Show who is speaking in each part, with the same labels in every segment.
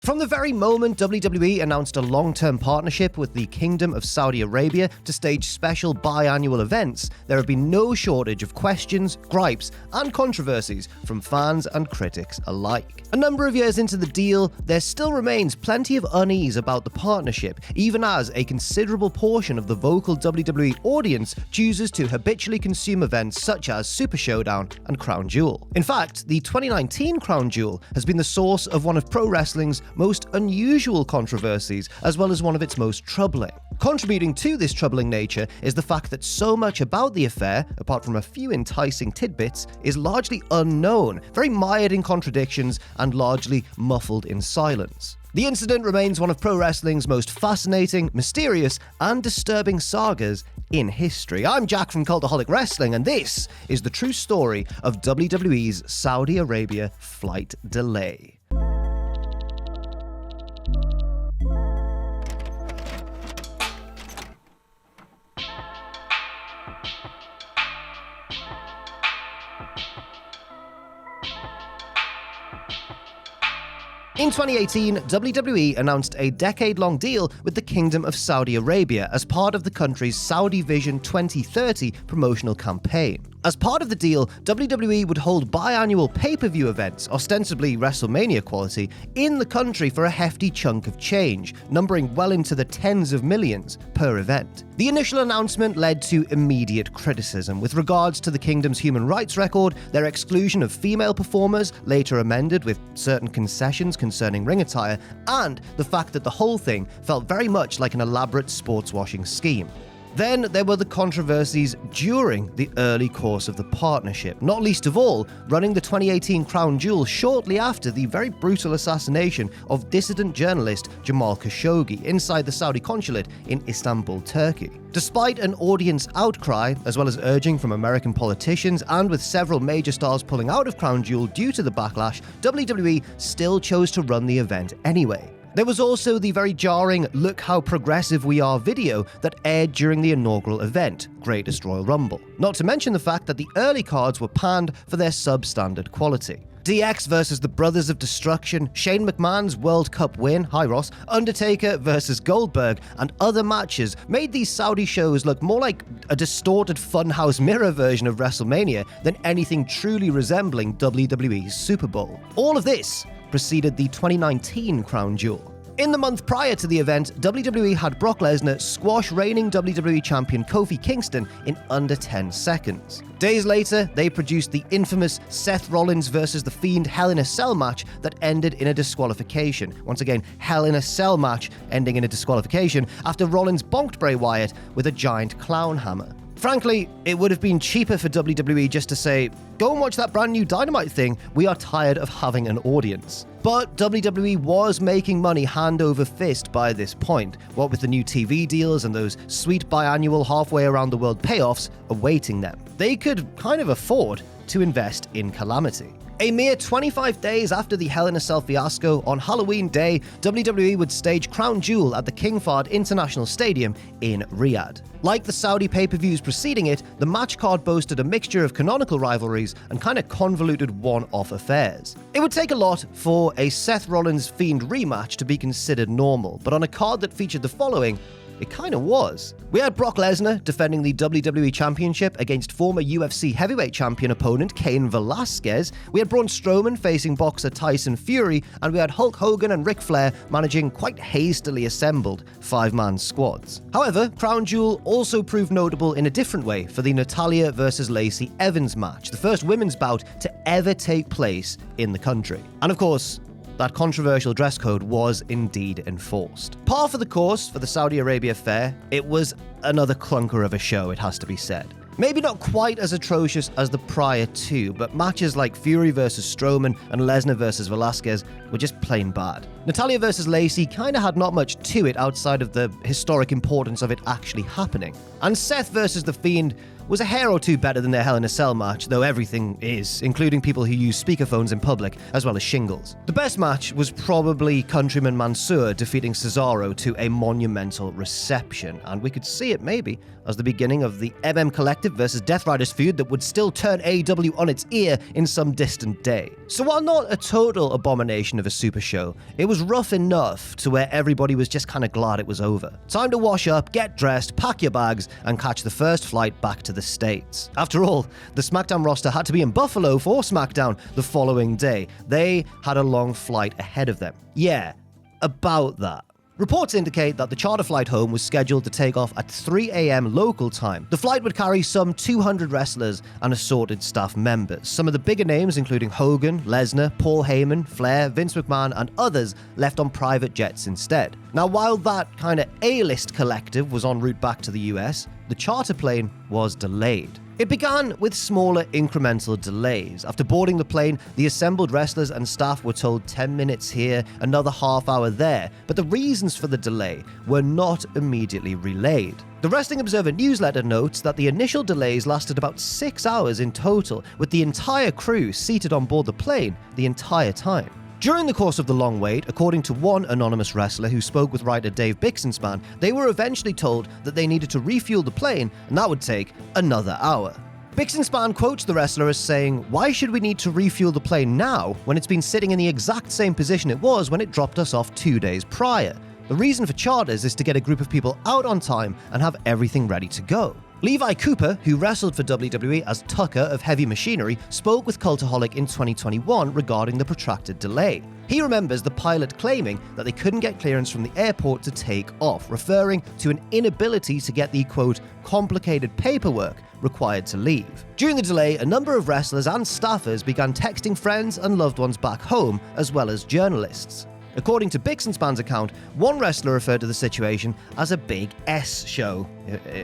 Speaker 1: From the very moment WWE announced a long-term partnership with the Kingdom of Saudi Arabia to stage special biannual events, there have been no shortage of questions, gripes, and controversies from fans and critics alike. A number of years into the deal, there still remains plenty of unease about the partnership, even as a considerable portion of the vocal WWE audience chooses to habitually consume events such as Super Showdown and Crown Jewel. In fact, the 2019 Crown Jewel has been the source of one of pro wrestling's most unusual controversies, as well as one of its most troubling. Contributing to this troubling nature is the fact that so much about the affair, apart from a few enticing tidbits, is largely unknown, very mired in contradictions, and largely muffled in silence. The incident remains one of pro wrestling's most fascinating, mysterious, and disturbing sagas in history. I'm Jack from Cultaholic Wrestling, and this is the true story of WWE's Saudi Arabia flight delay. In 2018, WWE announced a decade-long deal with the Kingdom of Saudi Arabia as part of the country's Saudi Vision 2030 promotional campaign. As part of the deal, WWE would hold biannual pay-per-view events, ostensibly WrestleMania quality, in the country for a hefty chunk of change, numbering well into the tens of millions per event. The initial announcement led to immediate criticism with regards to the Kingdom's human rights record, their exclusion of female performers, later amended with certain concessions concerning ring attire, and the fact that the whole thing felt very much like an elaborate sports washing scheme. Then there were the controversies during the early course of the partnership, not least of all, running the 2018 Crown Jewel shortly after the very brutal assassination of dissident journalist Jamal Khashoggi inside the Saudi consulate in Istanbul, Turkey. Despite an audience outcry, as well as urging from American politicians and with several major stars pulling out of Crown Jewel due to the backlash, WWE still chose to run the event anyway. There was also the very jarring "Look how progressive we are" video that aired during the inaugural event, Greatest Royal Rumble. Not to mention the fact that the early cards were panned for their substandard quality. DX versus the Brothers of Destruction, Shane McMahon's World Cup win, hi Ross, Undertaker versus Goldberg, and other matches made these Saudi shows look more like a distorted funhouse mirror version of WrestleMania than anything truly resembling WWE's Super Bowl. All of this preceded the 2019 Crown Jewel. In the month prior to the event, WWE had Brock Lesnar squash reigning WWE champion Kofi Kingston in under 10 seconds. Days later, they produced the infamous Seth Rollins versus The Fiend Hell in a Cell match that ended in a disqualification. Once again, Hell in a Cell match ending in a disqualification after Rollins bonked Bray Wyatt with a giant clown hammer. Frankly, it would have been cheaper for WWE just to say, go and watch that brand new Dynamite thing, we are tired of having an audience. But WWE was making money hand over fist by this point, what with the new TV deals and those sweet biannual halfway around the world payoffs awaiting them. They could kind of afford to invest in calamity. A mere 25 days after the Hell in a Cell fiasco, on Halloween Day, WWE would stage Crown Jewel at the King Fahd International Stadium in Riyadh. Like the Saudi pay-per-views preceding it, the match card boasted a mixture of canonical rivalries and kind of convoluted one-off affairs. It would take a lot for a Seth Rollins Fiend rematch to be considered normal, but on a card that featured the following, it kind of was. We had Brock Lesnar defending the WWE Championship against former UFC heavyweight champion opponent Cain Velasquez. We had Braun Strowman facing boxer Tyson Fury, and we had Hulk Hogan and Ric Flair managing quite hastily assembled five-man squads. However, Crown Jewel also proved notable in a different way for the Natalya versus Lacey Evans match, the first women's bout to ever take place in the country. And of course, that controversial dress code was indeed enforced. Par for the course for the Saudi Arabia fair, it was another clunker of a show, it has to be said. Maybe not quite as atrocious as the prior two, but matches like Fury versus Strowman and Lesnar versus Velasquez were just plain bad. Natalya versus Lacey kinda had not much to it outside of the historic importance of it actually happening. And Seth versus The Fiend was a hair or two better than their Hell in a Cell match, though everything is, including people who use speakerphones in public, as well as shingles. The best match was probably Countryman Mansoor defeating Cesaro to a monumental reception, and we could see it maybe as the beginning of the Collective versus Death Riders feud that would still turn AEW on its ear in some distant day. So while not a total abomination of a super show, it was rough enough to where everybody was just kind of glad it was over. Time to wash up, get dressed, pack your bags, and catch the first flight back to the States. After all, the SmackDown roster had to be in Buffalo for SmackDown the following day. They had a long flight ahead of them. Yeah, about that. Reports indicate that the charter flight home was scheduled to take off at 3 a.m. local time. The flight would carry some 200 wrestlers and assorted staff members. Some of the bigger names, including Hogan, Lesnar, Paul Heyman, Flair, Vince McMahon, and others, left on private jets instead. Now, while that kind of A-list collective was en route back to the US, the charter plane was delayed. It began with smaller incremental delays. After boarding the plane, the assembled wrestlers and staff were told 10 minutes here, another half hour there, but the reasons for the delay were not immediately relayed. The Wrestling Observer newsletter notes that the initial delays lasted about 6 hours in total, with the entire crew seated on board the plane the entire time. During the course of the long wait, according to one anonymous wrestler who spoke with writer Dave Bixenspan, they were eventually told that they needed to refuel the plane, and that would take another hour. Bixenspan quotes the wrestler as saying, "Why should we need to refuel the plane now when it's been sitting in the exact same position it was when it dropped us off 2 days prior? The reason for charters is to get a group of people out on time and have everything ready to go." Levi Cooper, who wrestled for WWE as Tucker of Heavy Machinery, spoke with Cultaholic in 2021 regarding the protracted delay. He remembers the pilot claiming that they couldn't get clearance from the airport to take off, referring to an inability to get the, quote, complicated paperwork required to leave. During the delay, a number of wrestlers and staffers began texting friends and loved ones back home, as well as journalists. According to Bixenspan's account, one wrestler referred to the situation as a big S show.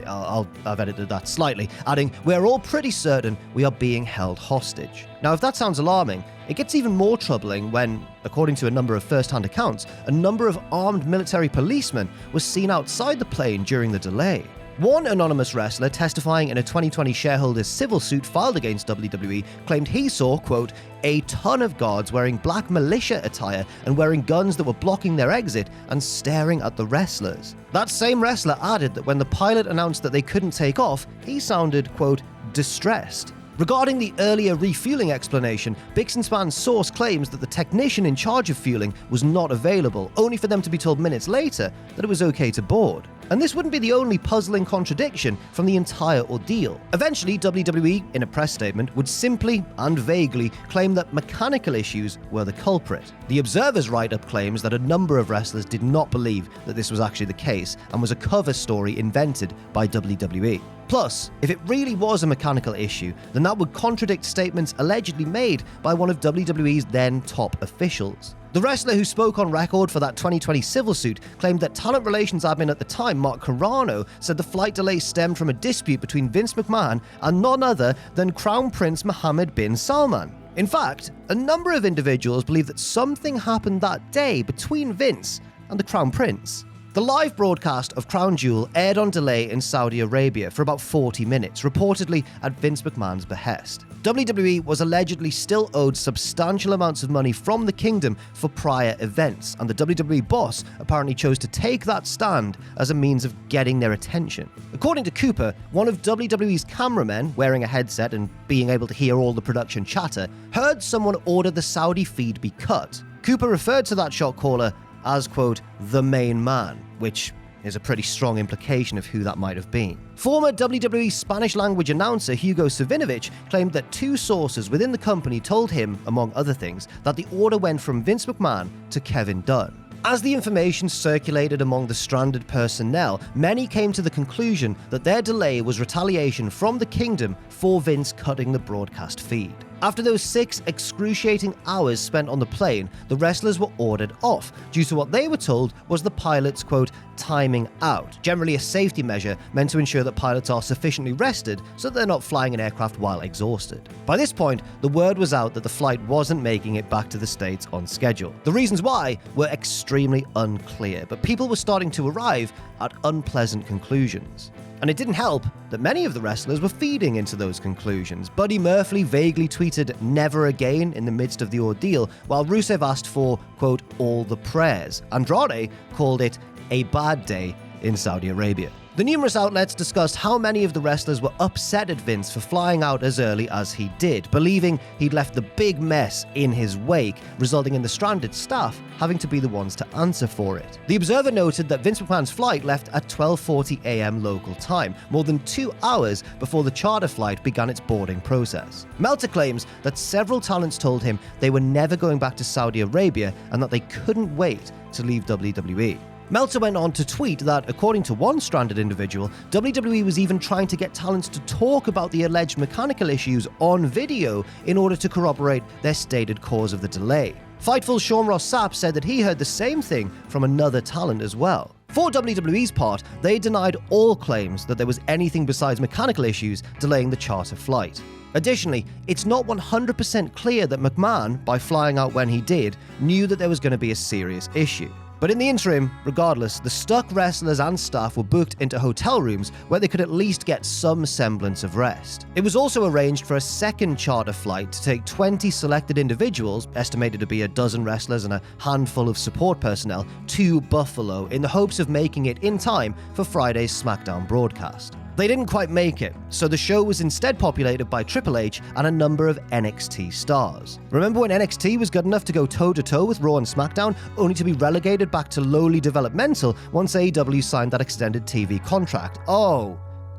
Speaker 1: I've edited that slightly, adding, "We're all pretty certain we are being held hostage." Now, if that sounds alarming, it gets even more troubling when, according to a number of first-hand accounts, a number of armed military policemen was seen outside the plane during the delay. One anonymous wrestler testifying in a 2020 shareholders civil suit filed against WWE claimed he saw, quote, "a ton of guards wearing black militia attire and wearing guns that were blocking their exit and staring at the wrestlers." That same wrestler added that when the pilot announced that they couldn't take off, he sounded, quote, "distressed." Regarding the earlier refueling explanation, Bixenspan's source claims that the technician in charge of fueling was not available, only for them to be told minutes later that it was okay to board. And this wouldn't be the only puzzling contradiction from the entire ordeal. Eventually, WWE, in a press statement, would simply and vaguely claim that mechanical issues were the culprit. The Observer's write-up claims that a number of wrestlers did not believe that this was actually the case and was a cover story invented by WWE. Plus, if it really was a mechanical issue, then that would contradict statements allegedly made by one of WWE's then top officials. The wrestler who spoke on record for that 2020 civil suit claimed that talent relations admin at the time, Mark Carrano, said the flight delay stemmed from a dispute between Vince McMahon and none other than Crown Prince Mohammed bin Salman. In fact, a number of individuals believe that something happened that day between Vince and the Crown Prince. The live broadcast of Crown Jewel aired on delay in Saudi Arabia for about 40 minutes, reportedly at Vince McMahon's behest. WWE was allegedly still owed substantial amounts of money from the kingdom for prior events, and the WWE boss apparently chose to take that stand as a means of getting their attention. According to Cooper, one of WWE's cameramen, wearing a headset and being able to hear all the production chatter, heard someone order the Saudi feed be cut. Cooper referred to that shot caller as, quote, "the main man," which is a pretty strong implication of who that might have been. Former WWE Spanish-language announcer Hugo Savinovich claimed that two sources within the company told him, among other things, that the order went from Vince McMahon to Kevin Dunn. As the information circulated among the stranded personnel, many came to the conclusion that their delay was retaliation from the kingdom for Vince cutting the broadcast feed. After those 6 excruciating hours spent on the plane, the wrestlers were ordered off, due to what they were told was the pilot's, quote, timing out, generally a safety measure meant to ensure that pilots are sufficiently rested so that they're not flying an aircraft while exhausted. By this point, the word was out that the flight wasn't making it back to the States on schedule. The reasons why were extremely unclear, but people were starting to arrive at unpleasant conclusions. And it didn't help that many of the wrestlers were feeding into those conclusions. Buddy Murphy vaguely tweeted "never again" in the midst of the ordeal, while Rusev asked for, quote, "all the prayers." Andrade called it a bad day in Saudi Arabia. The numerous outlets discussed how many of the wrestlers were upset at Vince for flying out as early as he did, believing he'd left the big mess in his wake, resulting in the stranded staff having to be the ones to answer for it. The Observer noted that Vince McMahon's flight left at 12:40 a.m. local time, more than 2 hours before the charter flight began its boarding process. Meltzer claims that several talents told him they were never going back to Saudi Arabia and that they couldn't wait to leave WWE. Meltzer went on to tweet that, according to one stranded individual, WWE was even trying to get talents to talk about the alleged mechanical issues on video in order to corroborate their stated cause of the delay. Fightful's Sean Ross Sapp said that he heard the same thing from another talent as well. For WWE's part, they denied all claims that there was anything besides mechanical issues delaying the charter flight. Additionally, it's not 100% clear that McMahon, by flying out when he did, knew that there was going to be a serious issue. But in the interim, regardless, the stuck wrestlers and staff were booked into hotel rooms where they could at least get some semblance of rest. It was also arranged for a second charter flight to take 20 selected individuals, estimated to be a dozen wrestlers and a handful of support personnel, to Buffalo in the hopes of making it in time for Friday's SmackDown broadcast. They didn't quite make it, so the show was instead populated by Triple H and a number of NXT stars. Remember when NXT was good enough to go toe-to-toe with Raw and SmackDown, only to be relegated back to lowly developmental once AEW signed that extended TV contract? Oh,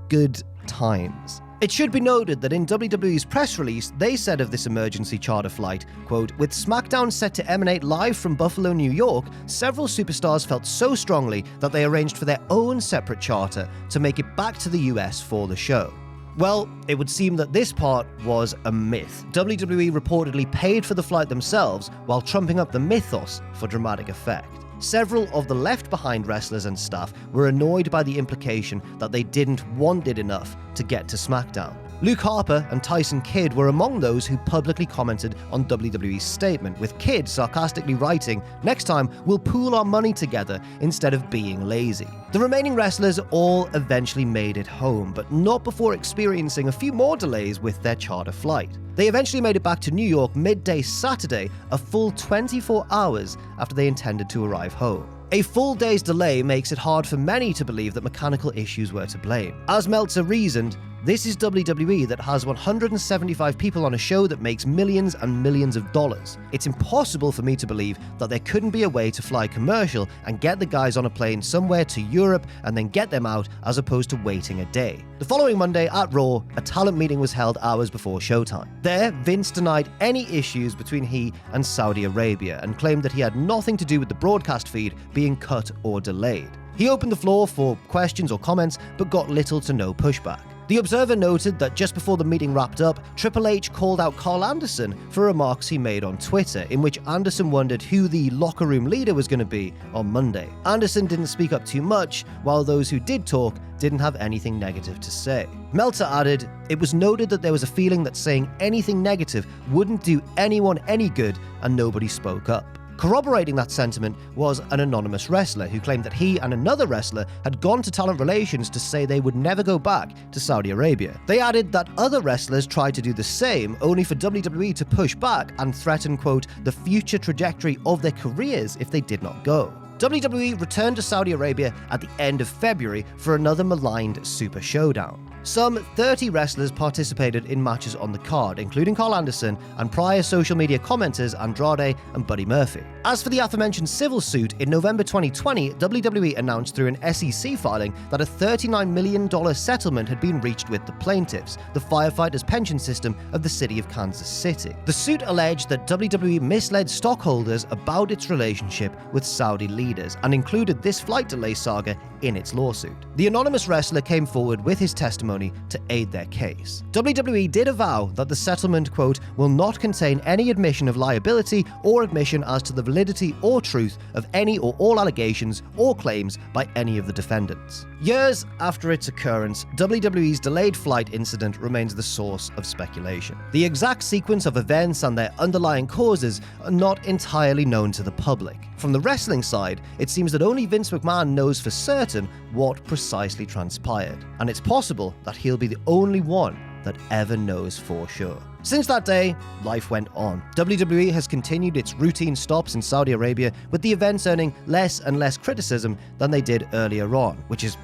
Speaker 1: good times. It should be noted that in WWE's press release, they said of this emergency charter flight, quote, "With SmackDown set to emanate live from Buffalo, New York, several superstars felt so strongly that they arranged for their own separate charter to make it back to the US for the show." Well, it would seem that this part was a myth. WWE reportedly paid for the flight themselves while trumping up the mythos for dramatic effect. Several of the left-behind wrestlers and staff were annoyed by the implication that they didn't want it enough to get to SmackDown. Luke Harper and Tyson Kidd were among those who publicly commented on WWE's statement, with Kidd sarcastically writing, "Next time, we'll pool our money together instead of being lazy." The remaining wrestlers all eventually made it home, but not before experiencing a few more delays with their charter flight. They eventually made it back to New York midday Saturday, a full 24 hours after they intended to arrive home. A full day's delay makes it hard for many to believe that mechanical issues were to blame. As Meltzer reasoned, this is WWE that has 175 people on a show that makes millions and millions of dollars. It's impossible for me to believe that there couldn't be a way to fly commercial and get the guys on a plane somewhere to Europe and then get them out as opposed to waiting a day. The following Monday at Raw, a talent meeting was held hours before showtime. There, Vince denied any issues between he and Saudi Arabia and claimed that he had nothing to do with the broadcast feed being cut or delayed. He opened the floor for questions or comments, but got little to no pushback. The Observer noted that just before the meeting wrapped up, Triple H called out Carl Anderson for remarks he made on Twitter, in which Anderson wondered who the locker room leader was going to be on Monday. Anderson didn't speak up too much, while those who did talk didn't have anything negative to say. Meltzer added, "It was noted that there was a feeling that saying anything negative wouldn't do anyone any good, and nobody spoke up." Corroborating that sentiment was an anonymous wrestler who claimed that he and another wrestler had gone to talent relations to say they would never go back to Saudi Arabia. They added that other wrestlers tried to do the same, only for WWE to push back and threaten, quote, "the future trajectory of their careers if they did not go." WWE returned to Saudi Arabia at the end of February for another maligned Super Showdown. Some 30 wrestlers participated in matches on the card, including Carl Anderson and prior social media commenters Andrade and Buddy Murphy. As for the aforementioned civil suit, in November 2020, WWE announced through an SEC filing that a $39 million settlement had been reached with the plaintiffs, the firefighters' pension system of the city of Kansas City. The suit alleged that WWE misled stockholders about its relationship with Saudi leaders and included this flight delay saga in its lawsuit. The anonymous wrestler came forward with his testimony testimony to aid their case. WWE did avow that the settlement, quote, will not contain any admission of liability or admission as to the validity or truth of any or all allegations or claims by any of the defendants. Years after its occurrence, WWE's delayed flight incident remains the source of speculation. The exact sequence of events and their underlying causes are not entirely known to the public. From the wrestling side, it seems that only Vince McMahon knows for certain what precisely transpired, and it's possible that he'll be the only one that ever knows for sure. Since that day, life went on. WWE has continued its routine stops in Saudi Arabia, with the events earning less and less criticism than they did earlier on, which is,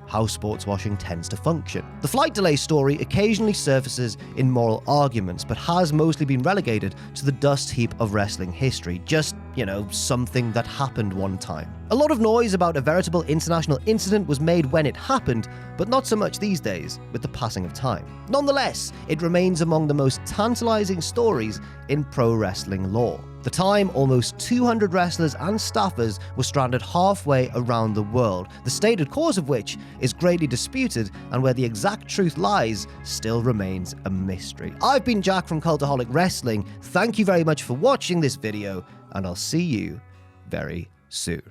Speaker 1: how sports washing tends to function. The flight delay story occasionally surfaces in moral arguments, but has mostly been relegated to the dust heap of wrestling history, just, something that happened one time. A lot of noise about a veritable international incident was made when it happened, but not so much these days, with the passing of time. Nonetheless, it remains among the most tantalizing stories in pro wrestling lore. The time almost 200 wrestlers and staffers were stranded halfway around the world, the stated cause of which is greatly disputed, and where the exact truth lies still remains a mystery. I've been Jack from Cultaholic Wrestling. Thank you very much for watching this video, and I'll see you very soon.